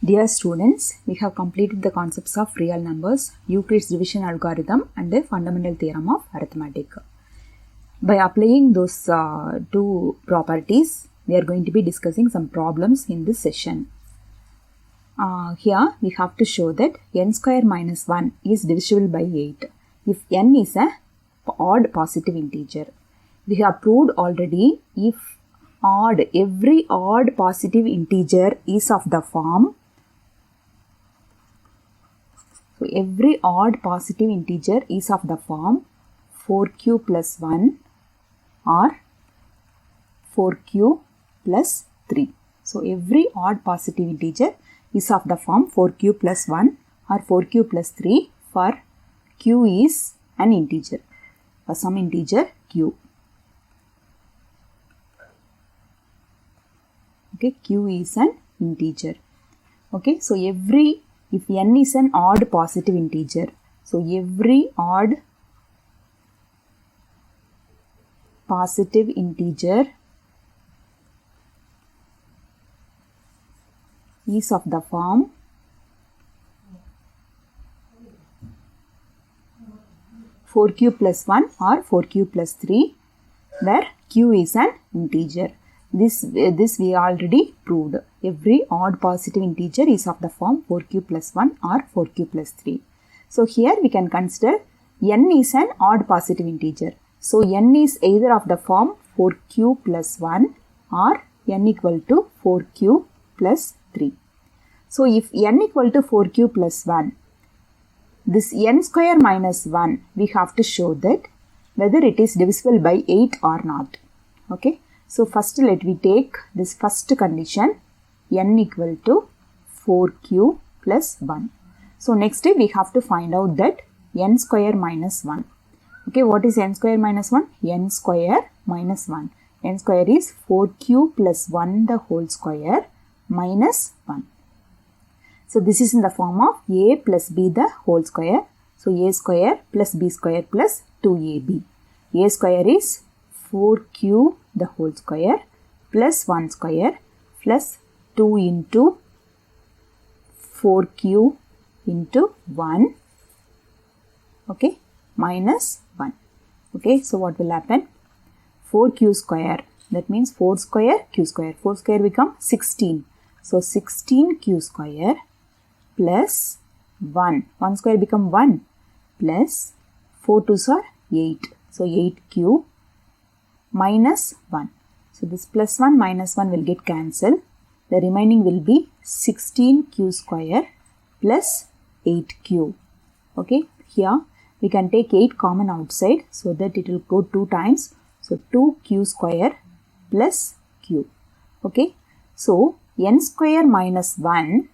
Dear students, we have completed the concepts of real numbers, Euclid's division algorithm and the fundamental theorem of arithmetic. By applying those two properties, we are going to be discussing some problems in this session. Here we have to show that n square minus 1 is divisible by 8 if n is an odd positive integer. We have proved already if every odd positive integer is of the form. So every odd positive integer is of the form 4q plus 1 or 4q plus 3. So every odd positive integer is of the form 4q plus 1 or 4q plus 3 for q is an integer, for some integer q. Okay, q is an integer. Okay, so if n is an odd positive integer, so every odd positive integer is of the form four q plus 1 or 4q plus 3 where q is an integer. This we already proved. Every odd positive integer is of the form 4q plus 1 or 4q plus 3. So here we can consider n is an odd positive integer. So n is either of the form 4q plus 1 or n equal to 4q plus 3. So if n equal to 4q plus 1, this n square minus 1, we have to show that whether it is divisible by 8 or not. Okay. So first let me take this first condition, n equal to 4q plus 1. So next we have to find out that n square minus 1. Okay, what is n square minus 1? N square minus 1. N square is 4q plus 1 the whole square minus 1. So this is in the form of a plus b the whole square. So a square plus b square plus 2ab. A square is 4q the whole square plus 1 square plus 2 into 4q into 1, okay, minus 1. Okay, so what will happen? 4q square, that means 4 square q square. 4 square become 16. So 16q square plus 1. 1 square become 1 plus 4 2s are 8. So 8q minus 1. So this plus 1 minus 1 will get cancelled. The remaining will be 16q square plus 8q. Okay, here we can take 8 common outside so that it will go 2 times. So 2q square plus q. Okay, so n square minus 1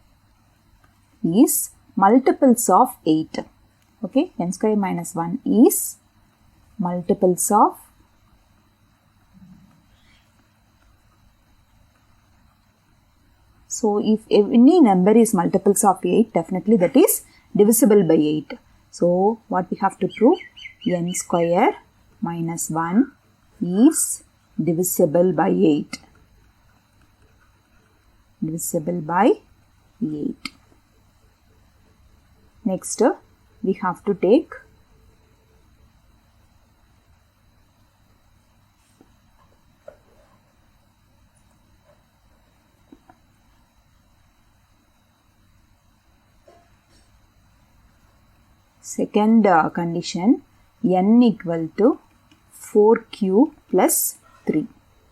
is multiples of 8. Okay, n square minus 1 is multiples of So if any number is multiples of 8, definitely that is divisible by 8. So what we have to prove? N square minus 1 is divisible by 8. Divisible by 8. Next, we have to take second condition, n equal to 4q plus 3.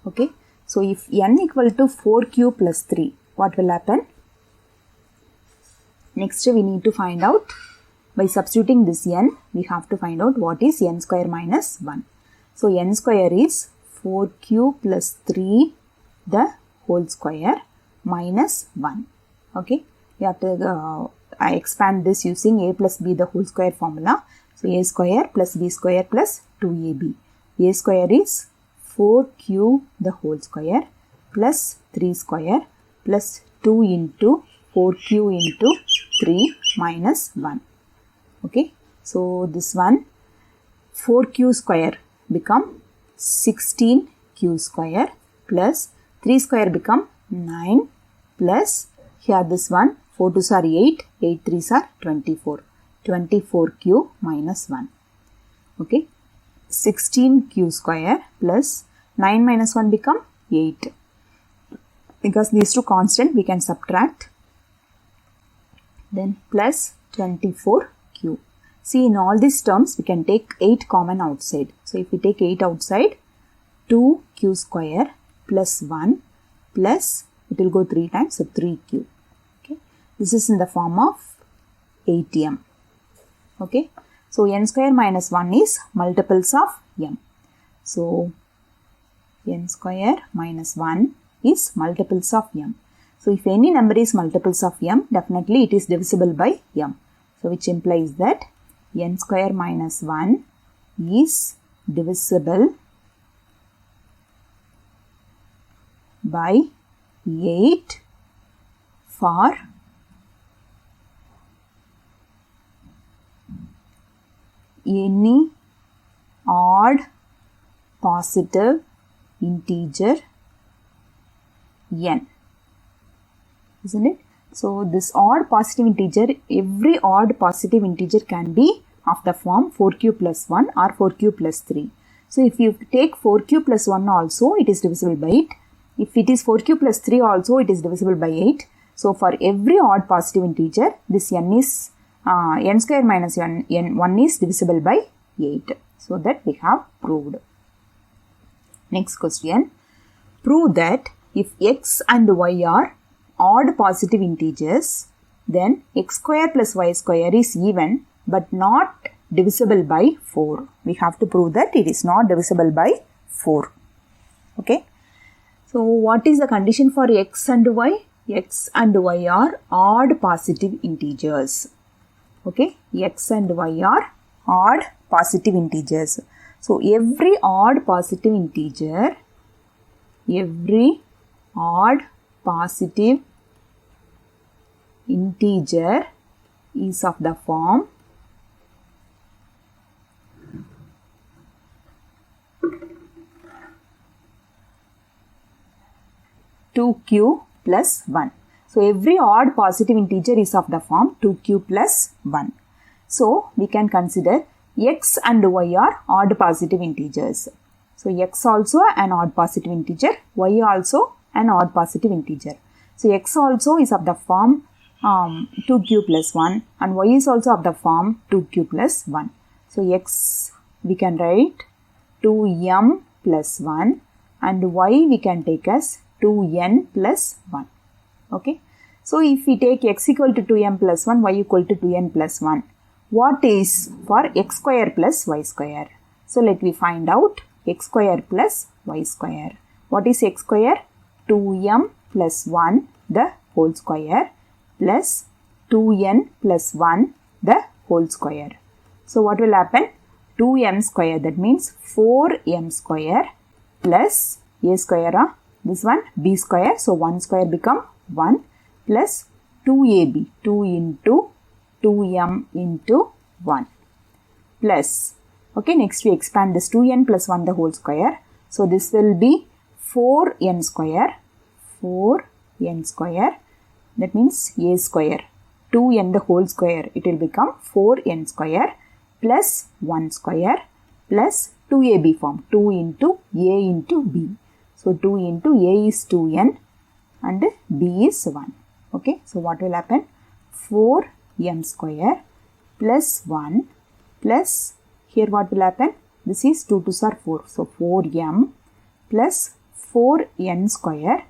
Okay. So if n equal to 4q plus 3, what will happen? Next we need to find out, by substituting this n, we have to find out what is n square minus 1. So n square is 4q plus 3 the whole square minus 1. Okay. We have to I expand this using a plus b the whole square formula. So a square plus b square plus 2ab. A square is 4q the whole square plus 3 square plus 2 into 4q into 3 minus 1. Okay. So this one 4q square become 16q square plus 3 square become 9 plus here this one 4 2s are 8, 8 3s are 24. 24q minus 1. Okay. 16q square plus 9 minus 1 become 8. Because these two constant we can subtract. Then plus 24q. See, in all these terms we can take 8 common outside. So if we take 8 outside, 2q square plus 1 plus, it will go 3 times, so 3q. Okay. This is in the form of 8m. Okay. So n square minus 1 is multiples of m. So n square minus 1 is multiples of m. So if any number is multiples of m, definitely it is divisible by m. So which implies that n square minus 1 is divisible by 8 for any odd positive integer n. Isn't it? So this odd positive integer, every odd positive integer can be of the form 4q plus 1 or 4q plus 3. So if you take 4q plus 1 also, it is divisible by 8. If it is 4q plus 3 also, it is divisible by 8. So for every odd positive integer, this n is n square minus n1 is divisible by 8. So that we have proved. Next question. Prove that if x and y are odd positive integers, then x square plus y square is even but not divisible by 4. We have to prove that it is not divisible by 4. Okay. So what is the condition for x and y? X and y are odd positive integers. Okay. X and y are odd positive integers. So every odd positive integer, is of the form 2q plus 1. So every odd positive integer is of the form 2q plus 1. So we can consider x and y are odd positive integers. So x also an odd positive integer, y also an odd positive integer. So x also is of the form 2q plus 1 and y is also of the form 2q plus 1. So x we can write 2m plus 1 and y we can take as 2n plus 1. Okay. So if we take x equal to 2m plus 1, y equal to 2n plus 1, what is for x square plus y square? So let me find out x square plus y square. What is x square? 2m plus 1 the whole square plus 2n plus 1 the whole square. So what will happen? 2m square, that means 4m square plus a square, this one b square, so 1 square become 1 plus 2ab, 2 into 2m into 1 plus, okay, next we expand this 2n plus 1 the whole square. So this will be 4n square, that means a square, 2n the whole square, it will become 4n square plus 1 square plus 2ab form, 2 into a into b. So 2 into a is 2n and b is 1. Okay, so what will happen? 4m square plus 1 plus, here what will happen? This is 2 2s are 4. So 4m plus 4n square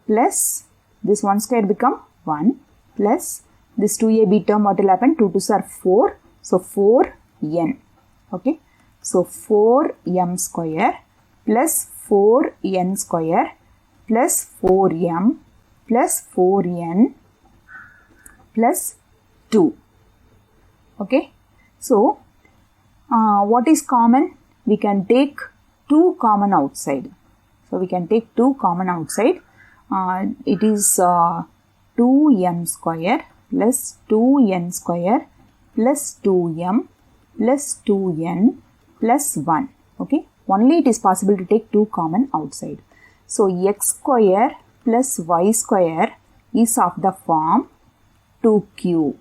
plus this 1 square become 1 plus this 2ab term, what will happen? 2 2s are 4. So 4n. Okay. So 4m square plus 4n square plus 4m plus 4n plus 2. Okay. So what is common? We can take 2 common outside. So we can take 2 common outside. It is 2m square plus 2n square plus 2m plus 2n plus 1. Okay. Only it is possible to take 2 common outside. So x square plus y square is of the form 2q.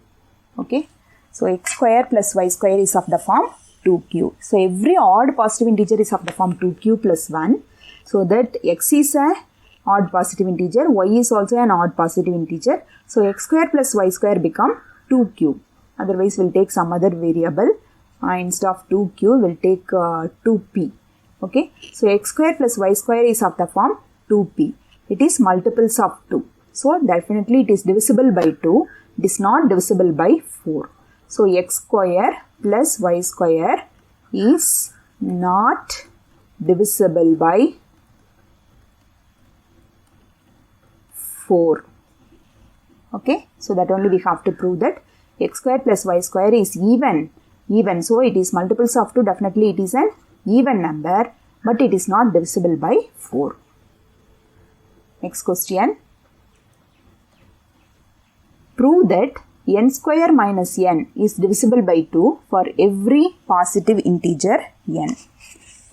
Okay. So x square plus y square is of the form 2q. So every odd positive integer is of the form 2q plus 1. So that x is a odd positive integer, y is also an odd positive integer. So x square plus y square become 2q. Otherwise we'll take some other variable. Instead of 2q we'll take 2p. Okay. So x square plus y square is of the form 2p. It is multiples of 2. So definitely it is divisible by 2. It is not divisible by 4. So x square plus y square is not divisible by 4. Okay. So that only we have to prove that x square plus y square is even. So it is multiples of 2. Definitely it is an even number, but it is not divisible by 4. Next question. Prove that n square minus n is divisible by 2 for every positive integer n.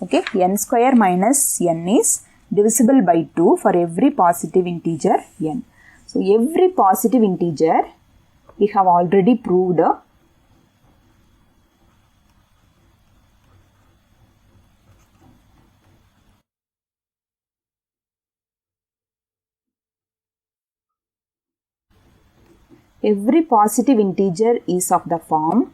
Okay, n square minus n is divisible by 2 for every positive integer n. So every positive integer we have already proved. Every positive integer is of the form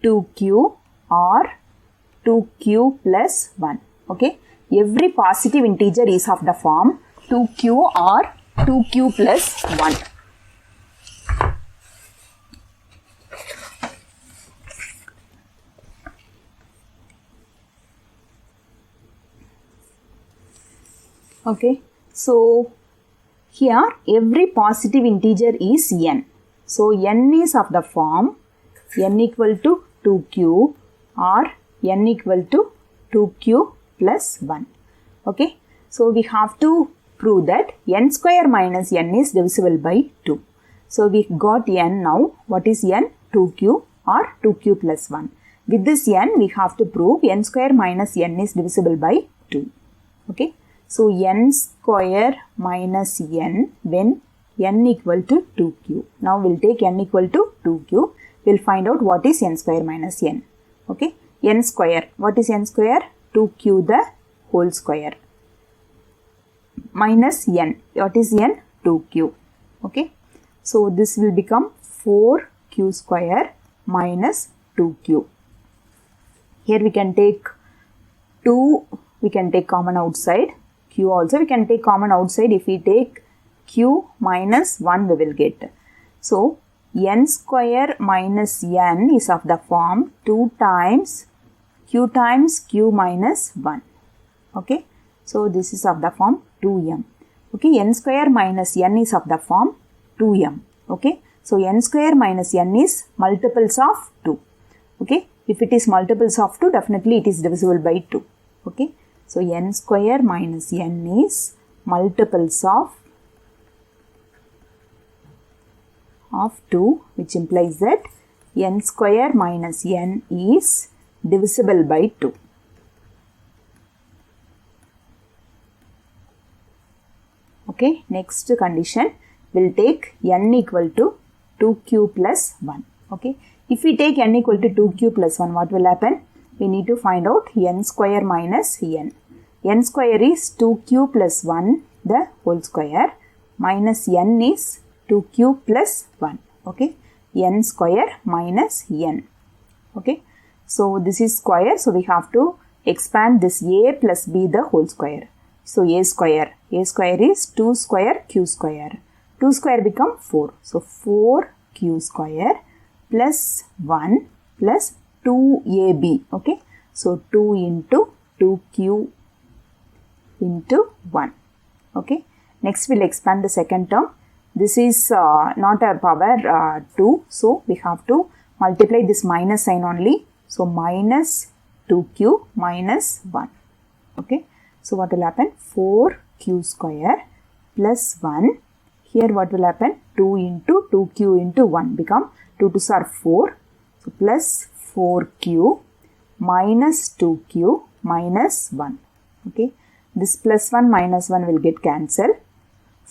2q or 2q plus 1. Okay. Every positive integer is of the form 2q or 2q plus 1. Okay. So here every positive integer is n. So n is of the form n equal to 2q or n equal to 2q plus 1. Okay. So we have to prove that n square minus n is divisible by 2. So we got n now. What is n? 2q or 2q plus 1. With this n we have to prove n square minus n is divisible by 2. Okay. So n square minus n when n equal to 2q. Now we'll take n equal to 2q. We'll find out what is n square minus n. Okay. N square. What is n square? 2q the whole square. Minus n. What is n? 2q. Okay. So this will become 4q square minus 2q. Here we can take 2. We can take common outside. Q also we can take common outside. If we take q minus 1 we will get. So n square minus n is of the form 2 times q minus 1. Okay. So this is of the form 2m. Okay. N square minus n is of the form 2m. Okay. So n square minus n is multiples of 2. Okay. If it is multiples of 2 definitely it is divisible by 2. Okay. So n square minus n is multiples of 2, which implies that n square minus n is divisible by 2. Okay, next condition, we'll take n equal to 2q plus 1. Okay, if we take n equal to 2q plus 1, what will happen? We need to find out n square minus n. N square is 2q plus 1 the whole square minus n is 2q plus 1. Okay, n square minus n. Okay, so this is square, so we have to expand this a plus b the whole square. So a square is 2 square q square. 2 square become 4. So 4q square plus 1 plus 2ab. Okay, so 2 into 2q into 1. Okay, next we'll expand the second term. This is not a power 2, so we have to multiply this minus sign only. So minus 2q minus 1. Okay, so what will happen? 4q square plus 1. Here what will happen? 2 into 2q into 1 become 2 2s are 4. So plus 4q minus 2q minus 1. Okay, this plus 1 minus 1 will get cancelled.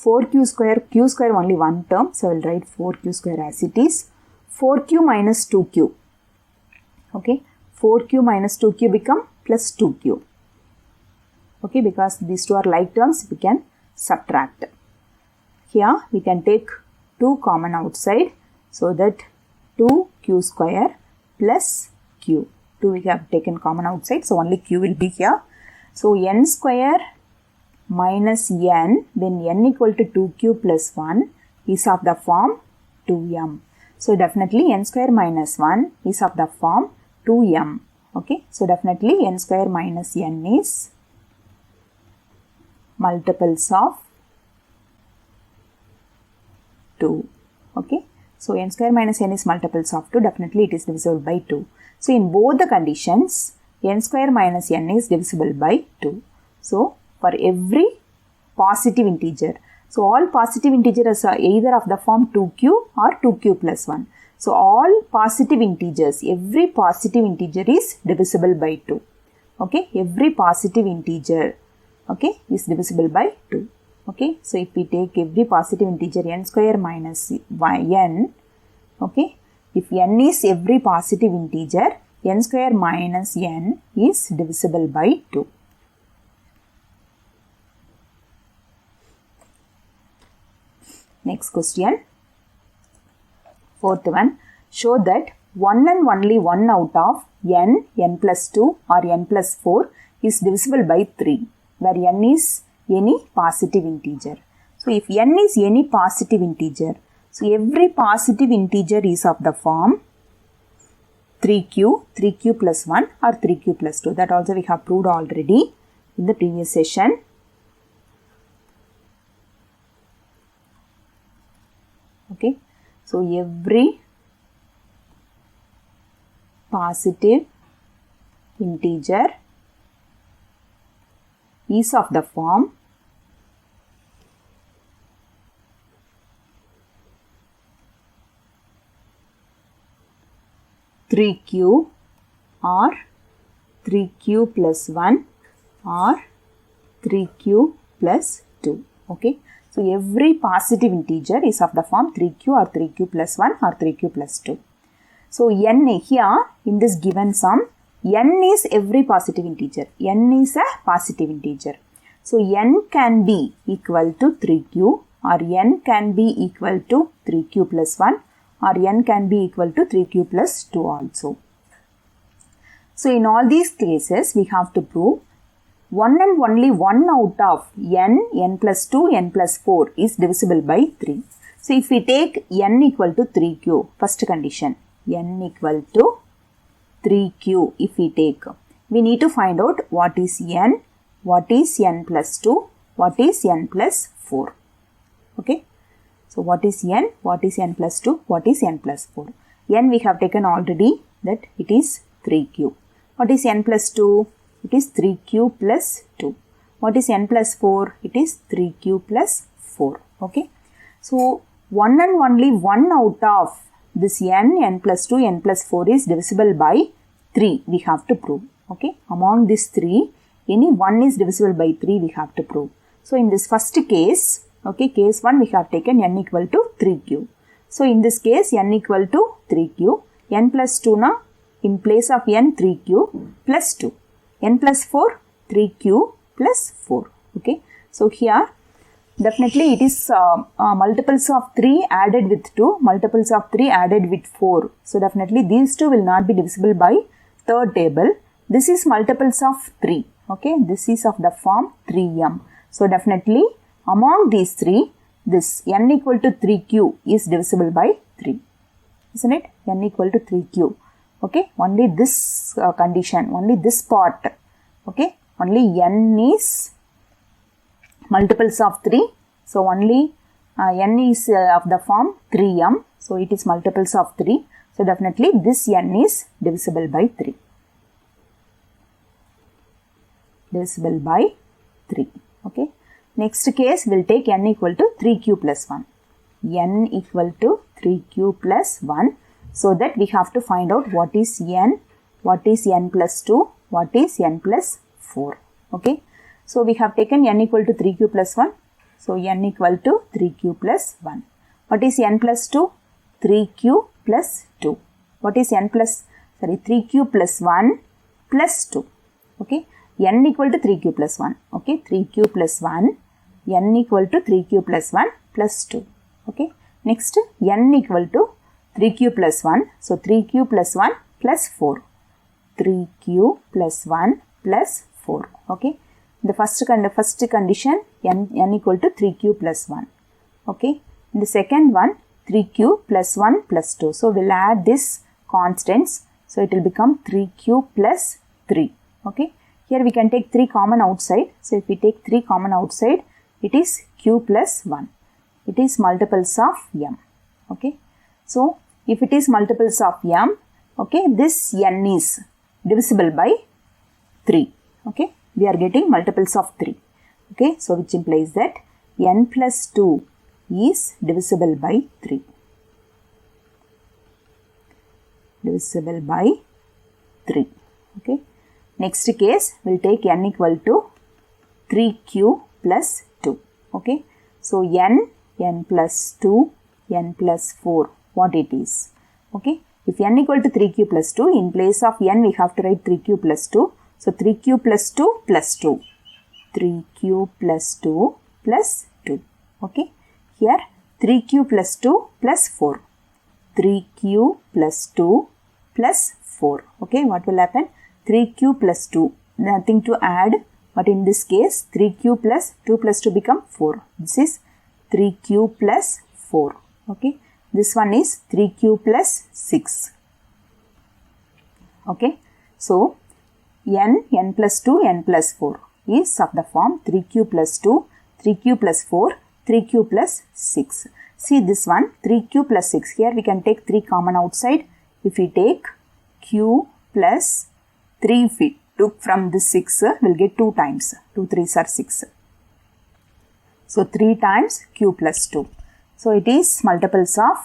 4q square, q square only one term, so I will write 4q square as it is. 4q minus 2q. Okay, 4q minus 2q become plus 2q. Okay, because these two are like terms, we can subtract. Here we can take 2 common outside, so that 2q square plus q. 2 we have taken common outside, so only q will be here. So n square minus n, when n equal to 2q plus 1 is of the form 2m. So definitely n square minus 1 is of the form 2m. Okay, so definitely n square minus n is multiples of 2. Okay, so n square minus n is multiples of 2, definitely it is divisible by 2. So in both the conditions, n square minus n is divisible by 2. So for every positive integer, so all positive integers are either of the form 2q or 2q plus 1. So all positive integers, every positive integer is divisible by 2. Okay, every positive integer, okay, is divisible by 2. Okay, so if we take every positive integer n square minus n, okay, if n is every positive integer, n square minus n is divisible by 2. Next question. Fourth one. Show that one and only one out of n, n plus 2 or n plus 4 is divisible by 3, where n is any positive integer. So if n is any positive integer, so every positive integer is of the form 3q plus 1 or 3q plus 2. That also we have proved already in the previous session. Okay, so every positive integer is of the form 3q or 3q plus 1 or 3q plus 2. Okay, so every positive integer is of the form 3q or 3q plus 1 or 3q plus 2. So n here in this given sum, n is every positive integer. N is a positive integer. So n can be equal to 3q or n can be equal to 3q plus 1 or n can be equal to 3q plus 2 also. So in all these cases, we have to prove one and only one out of n, n plus 2, n plus 4 is divisible by 3. So if we take n equal to 3q, first condition, n equal to 3q if we take, we need to find out what is n plus 2, what is n plus 4. Okay. So what is n plus 2, what is n plus 4? N we have taken already that it is 3q. What is n plus 2? It is 3q plus 2. What is n plus 4? It is 3q plus 4. Okay. So one and only one out of this n plus 2, n plus 4 is divisible by 3. We have to prove. Okay. Among these 3, any one is divisible by 3 we have to prove. So in this first case, okay, case 1 we have taken n equal to 3q. So in this case n equal to 3q, n plus 2 na, in place of n 3q plus 2, n plus 4 3q plus 4. Okay, so here definitely it is multiples of 3 added with 2, multiples of 3 added with 4. So definitely these two will not be divisible by third table. This is multiples of 3. Okay, this is of the form 3m. So definitely among these 3, this n equal to 3q is divisible by 3. Isn't it? N equal to 3q. Okay, only this condition, only this part. Okay, only n is multiples of 3. So only n is of the form 3m. So it is multiples of 3. So definitely this n is divisible by 3. Divisible by 3. Okay. Next case, we'll take n equal to 3q plus 1. N equal to 3q plus 1. So that we have to find out what is n plus 2, what is n plus 4. Okay. So we have taken n equal to 3q plus 1. So n equal to 3q plus 1. What is n plus 2? 3q plus 2. What is 3q plus 1 plus 2. Okay, n equal to 3q plus 1. Okay, 3q plus 1, n equal to 3q plus 1 plus 2. Okay, next n equal to 3q plus 1. So 3q plus 1 plus 4. 3q plus 1 plus 4. Okay, the first condition n equal to 3q plus 1. Okay, in the second one 3q plus 1 plus 2. So we'll add this constants. So it will become 3q plus 3. Okay, here we can take 3 common outside. So if we take 3 common outside, it is q plus 1. It is multiples of m. Okay, so if it is multiples of m, okay, this n is divisible by 3. Okay, we are getting multiples of 3. Okay, so which implies that n plus 2 is divisible by 3. Divisible by 3. Okay, next case we'll take n equal to 3q plus 2. Okay, so n plus 2, n plus 4, what it is. Okay, if n equal to 3q plus 2, in place of n we have to write 3q plus 2. So 3q plus 2 plus 2. 3q plus 2 plus 2. Okay, here 3q plus 2 plus 4. 3q plus 2 plus 4. Okay, what will happen? 3q plus 2, nothing to add, but in this case 3q plus 2 plus 2 become 4. This is 3q plus 4. Okay, this one is 3q plus 6. Okay, so n plus 2, n plus 4 is of the form 3q plus 2, 3q plus 4, 3q plus 6. See this one, 3q plus 6. Here we can take 3 common outside. If we take q plus 3, if we took from this 6, we'll get 2 times. 2 3s are 6. So 3 times q plus 2. So it is multiples of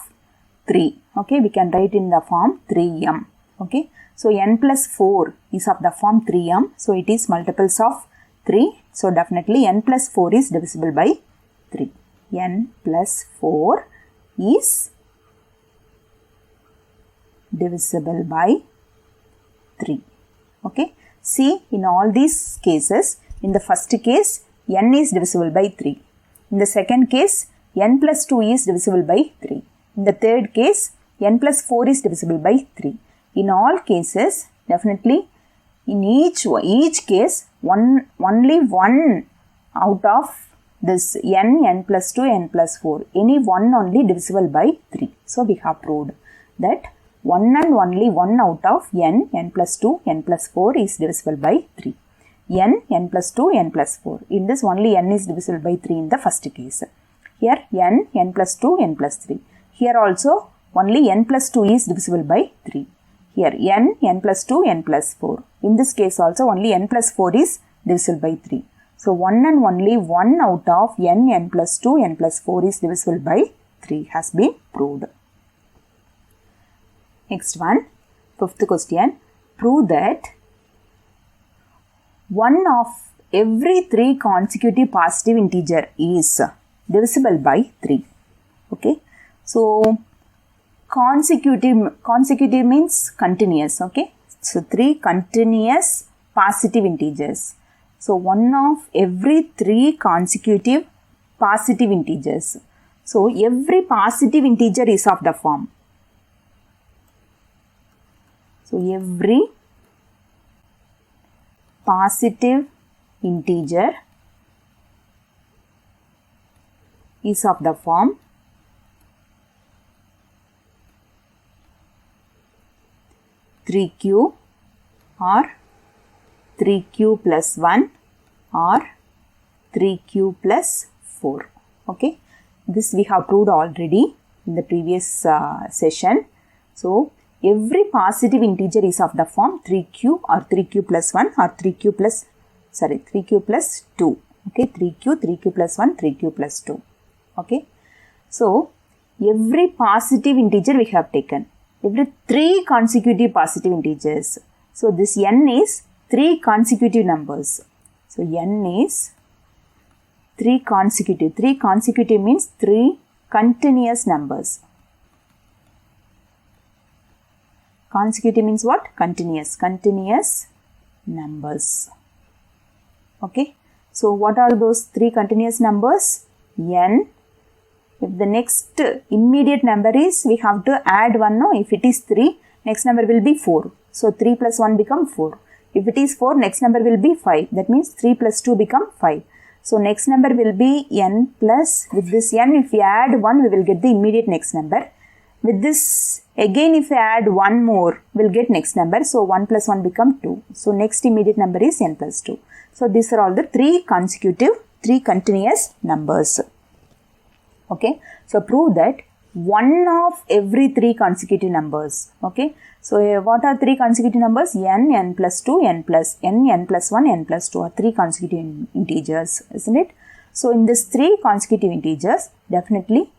3. Okay, we can write in the form 3m. Okay, so n plus 4 is of the form 3m. So it is multiples of 3. So definitely n plus 4 is divisible by 3. n plus 4 is divisible by 3. Okay, see in all these cases, in the first case n is divisible by 3. In the second case n plus 2 is divisible by 3. In the third case n plus 4 is divisible by 3. In all cases, definitely in each case only one out of this n plus 2, n plus 4, any one only divisible by 3. So we have proved that one and only one out of n plus 2, n plus 4 is divisible by 3. n plus 2, n plus 4. In this only n is divisible by 3 in the first case. Here n plus 2, n plus 3. Here also only n plus 2 is divisible by 3. Here n plus 2, n plus 4. In this case also only n plus 4 is divisible by 3. So one and only one out of n plus 2, n plus 4 is divisible by 3 has been proved. Next one, fifth question. Prove that one of every 3 consecutive positive integer is divisible by 3. Okay, so consecutive means continuous. Okay, so 3 continuous positive integers. So one of every 3 consecutive positive integers. So every positive integer is of the form. So every positive integer is of the form 3q or 3q plus 1 or 3q plus 4. Okay, this we have proved already in the previous session. So every positive integer is of the form 3q or 3q plus 1 or 3q plus 2. Okay, 3q plus 1, 3q plus 2. Okay, so every positive integer we have taken. Every 3 consecutive positive integers. So this n is 3 consecutive numbers. So n is 3 consecutive. 3 consecutive means 3 continuous numbers. Consecutive means what? Continuous. Continuous numbers. Okay. So what are those 3 continuous numbers? N. If the next immediate number is, we have to add 1. No? If it is 3, next number will be 4. So 3 plus 1 become 4. If it is 4, next number will be 5. That means 3 plus 2 become 5. So next number will be n plus, with this n, if we add 1, we will get the immediate next number. With this, again if we add 1 more, we'll get next number. So 1 plus 1 become 2. So next immediate number is n plus 2. So these are all the 3 consecutive, 3 continuous numbers. Okay. So prove that 1 of every 3 consecutive numbers. Okay. So what are 3 consecutive numbers? N, n plus 2, n plus n, n plus 1, n plus 2 are 3 consecutive integers, isn't it? So in this 3 consecutive integers, definitely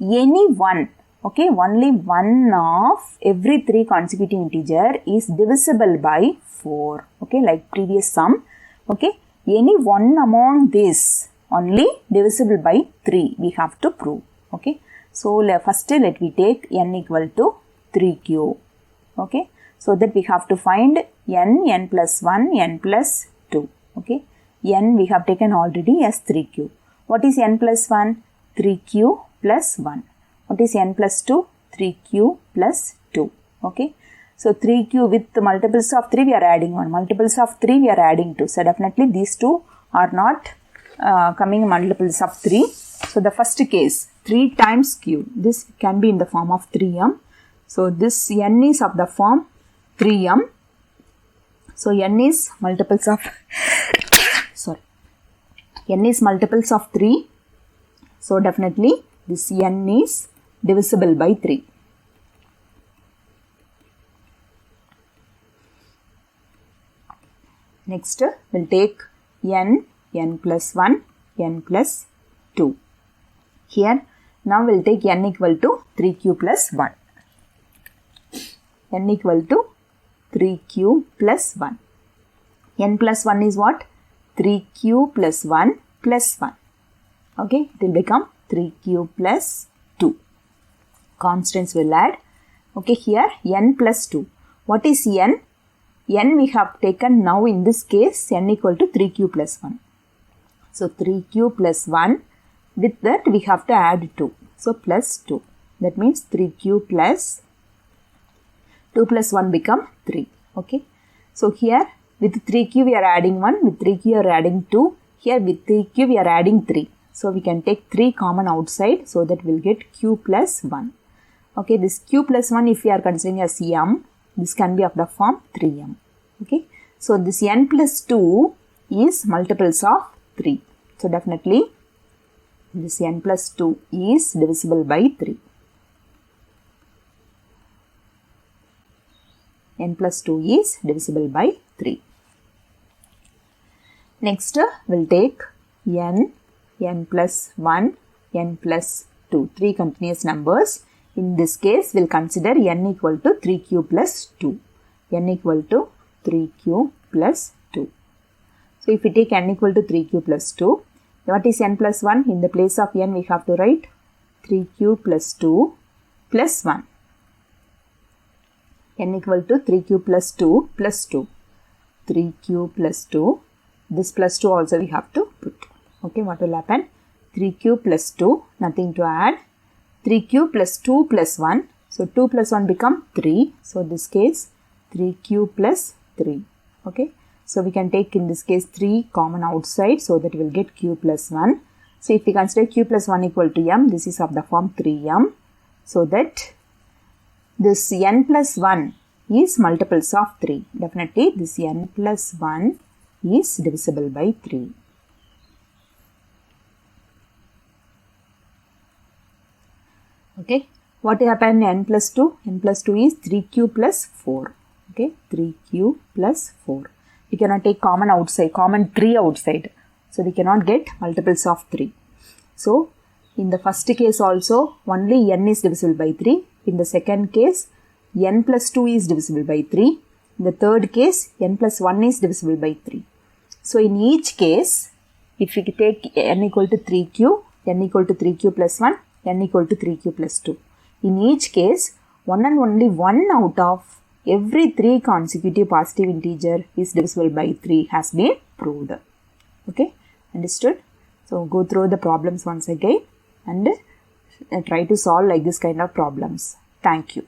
any one, okay, only one of every 3 consecutive integer is divisible by 4, okay, like previous sum, okay, any one among this only divisible by 3 we have to prove, okay. So first let me take n equal to 3q. Okay, so that we have to find n, n plus 1, n plus 2. Okay, n we have taken already as 3q. What is n plus 1? 3q plus 1. What is n plus 2? 3q plus 2. Okay, so 3q with the multiples of 3 we are adding 1. Multiples of 3 we are adding 2. So definitely these two are not coming multiples of 3. So the first case, 3 times q. This can be in the form of 3m. So this n is of the form 3m. So n is multiples of n is multiples of 3. So definitely this n is divisible by 3. Next we'll take n, n plus 1, n plus 2. Here now we'll take n equal to 3q plus 1. N equal to 3q plus 1. N plus 1 is what? 3q plus 1 plus 1. Okay, it will become 3q plus 2. Constants will add. Okay, here n plus 2. What is n? N we have taken now in this case n equal to 3q plus 1. So 3q plus 1, with that we have to add 2. So plus 2. That means 3q plus 2 plus 1 become 3. Okay. So here with 3q we are adding 1, with 3q we are adding 2. Here with 3q we are adding 3. So we can take 3 common outside, so that we'll get q plus 1. Okay, this q plus 1 if we are considering as m, this can be of the form 3m. Okay. So this n plus 2 is multiples of 3. So definitely this n plus 2 is divisible by 3. N plus 2 is divisible by 3. Next, we'll take n, n plus 1, n plus 2. 3 continuous numbers. In this case, we'll consider n equal to 3q plus 2. N equal to 3q plus 2. So, if we take n equal to 3q plus 2, what is n plus 1? In the place of n, we have to write 3q plus 2 plus 1. N equal to 3q plus 2 plus 2. 3q plus 2. This plus 2 also we have to put. Okay, what will happen? 3q plus 2, nothing to add. 3q plus 2 plus 1. So, 2 plus 1 become 3. So, this case 3q plus 3. Okay. So, we can take in this case 3 common outside, so that we will get q plus 1. So, if we consider q plus 1 equal to m, this is of the form 3m. So, that this n plus 1 is multiples of 3. Definitely this n plus 1 is divisible by 3. Okay. What happened? N plus 2? N plus 2 is 3q plus 4. Okay. 3q plus 4. We cannot take common outside, common 3 outside. So, we cannot get multiples of 3. So, in the first case also, only n is divisible by 3. In the second case, n plus 2 is divisible by 3. In the third case, n plus 1 is divisible by 3. So, in each case, If we take n equal to 3q, n equal to 3q plus 1, n equal to 3q plus 2. In each case, one and only one out of every 3 consecutive positive integer is divisible by 3 has been proved. Okay, understood? So go through the problems once again and try to solve like this kind of problems. Thank you.